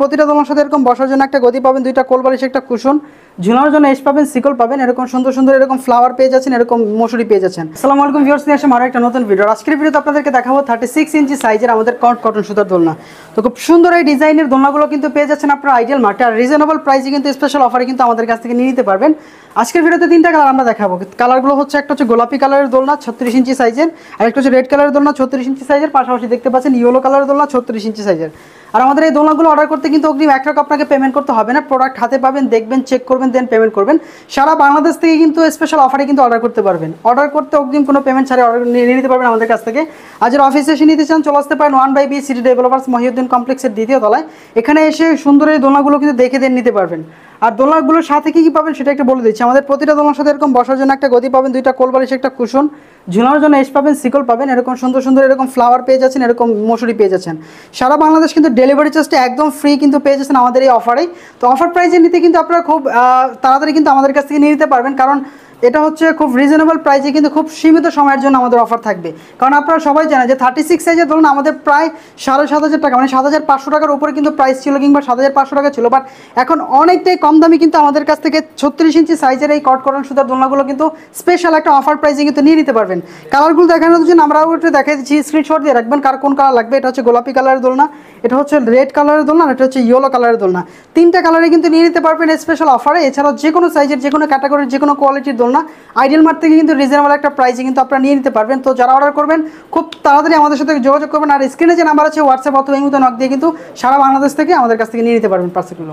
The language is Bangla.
প্রতিটা দোলনার সাথে এরকম বসার জন্য একটা গদি পাবেন, দুইটা কোল বালিশ, একটা কুশন, ঝুলানোর জন্য এস পাবেন, সিকল পাবেন, এরকম সুন্দর সুন্দর এরকম ফ্লাওয়ার পেয়ে যাচ্ছেন, এরকম মশুরি পেয়ে যাচ্ছেন। আসসালামু আলাইকুম ভিউয়ার্স, নিয়ে আসলাম আরো একটা নতুন ভিডিও। আজকের ভিডিওতে আপনাদেরকে দেখাবো 36 ইঞ্চি সাইজের আমাদের কটন সুতার দোলনা। তো খুব সুন্দর এই ডিজাইনের দোলনাগুলো কিন্তু পেয়ে যাচ্ছেন আপনারা আইডিয়াল মার্টে, আর রিজনেবল প্রাইসে কিন্তু স্পেশাল অফারে কিন্তু আমাদের কাছ থেকে নিয়ে নিতে পারবেন। আজকের ভিডিওতে তিনটা কালার আমরা দেখাবো। কালারগুলো হচ্ছে একটা হচ্ছে গোলাপি কালারের দোলনা 36 ইঞ্চি সাইজের, আর একটা হচ্ছে রেড কালারের দোলনা 36 ইঞ্চি সাইজের, পাশাপাশি দেখতে পাচ্ছেন ইয়েলো কালারের দোলনা 36 ইঞ্চি সাইজের। আর আমাদের এই দোলনাগুলো অর্ডার করতে কিন্তু অগ্রিম 1 টাকা আপনাকে পেমেন্ট করতে হবে না, প্রোডাক্ট হাতে পাবেন, দেখবেন, চেক করবেন, দেন পেমেন্ট করবেন। সারা বাংলাদেশ থেকে কিন্তু স্পেশাল অফারে কিন্তু অর্ডার করতে পারবেন। অর্ডার করতে অগ্রিম কোনো পেমেন্ট ছাড়া অর্ডার নিয়ে নিতে পারবেন আমাদের কাছ থেকে। আজের অফিসে এসে নিতে চান চলে আসতে পারেন 1/B সিটি ডেভেলপার্স মহিউদ্দিন কমপ্লেক্সের দ্বিতীয় তলায়। এখানে এসে সুন্দর এই দোলনাগুলো কিন্তু দেখে দেন নিতে পারবেন। আর দোলনাগুলোর সাথে কি পাবেন সেটা একটু বলে দিচ্ছি। আমাদের প্রতিটা দোলনার সাথে এরকম বসার জন্য একটা গদি পাবেন, দুইটা কোল বালিশ, একটা কুশন, ঝুলানোর জন্য এস পাবেন, সিকল পাবেন, এরকম সুন্দর সুন্দর এরকম ফ্লাওয়ার পেয়ে যাচ্ছেন, এরকম মশুরি পেয়ে যাচ্ছেন। সারা বাংলাদেশ কিন্তু ডেলিভারি চার্জটা একদম ফ্রি কিন্তু পেয়ে যাচ্ছেন আমাদের এই অফারেই। তো অফার প্রাইসে নিতে কিন্তু আপনারা খুব তাড়াতাড়ি কিন্তু আমাদের কাছ থেকে নিয়ে নিতে পারবেন, কারণ এটা হচ্ছে খুব রিজনেবল প্রাইসে কিন্তু খুব সীমিত সময়ের জন্য আমাদের অফার থাকবে। কারণ আপনারা সবাই জানেন যে 36 সাইজের ধরুন আমাদের প্রায় 7,500 টাকা, মানে 7,500 টাকার উপরে কিন্তু প্রাইস ছিল, কিংবা 7,500 টাকা ছিল। বাট এখন অনেকটাই কম দামি কিন্তু আমাদের কাছ থেকে 36 ইঞ্চি সাইজের এই কটন সুতার দোলনাগুলো কিন্তু স্পেশাল একটা অফার প্রাইসে কিন্তু নিয়ে নিতে পারবেন। কালারগুলো দেখানোর জন্য আমরাও একটু দেখাই দিচ্ছি, স্ক্রিনশট দিয়ে রাখবেন কার কোন কালার লাগবে। এটা হচ্ছে গোলাপি কালারের দোলনা, এটা হচ্ছে রেড কালারের দোলনা, এটা হচ্ছে ইয়েলো কালারের দোলনা। তিনটা কালারে কিন্তু নিয়ে নিতে পারবেন স্পেশাল অফারে। এছাড়াও যে কোনো সাইজের, যে কোনো ক্যাটাগরির, যে কোনো কোয়ালিটির দোলনা আইডিয়াল মার্ট থেকে কিন্তু রিজনেবল একটা প্রাইসে কিন্তু আপনারা নিয়ে নিতে পারবেন। তো যারা অর্ডার করবেন খুব তাড়াতাড়ি আমাদের সাথে যোগাযোগ করবেন, আর স্ক্রিনে যে নাম্বার আছে হোয়াটসঅ্যাপ অথবা ইমোতে নক দিয়ে কিন্তু সারা বাংলাদেশ থেকে আমাদের কাছ থেকে নিয়ে নিতে পারবেন পার্সেলগুলো।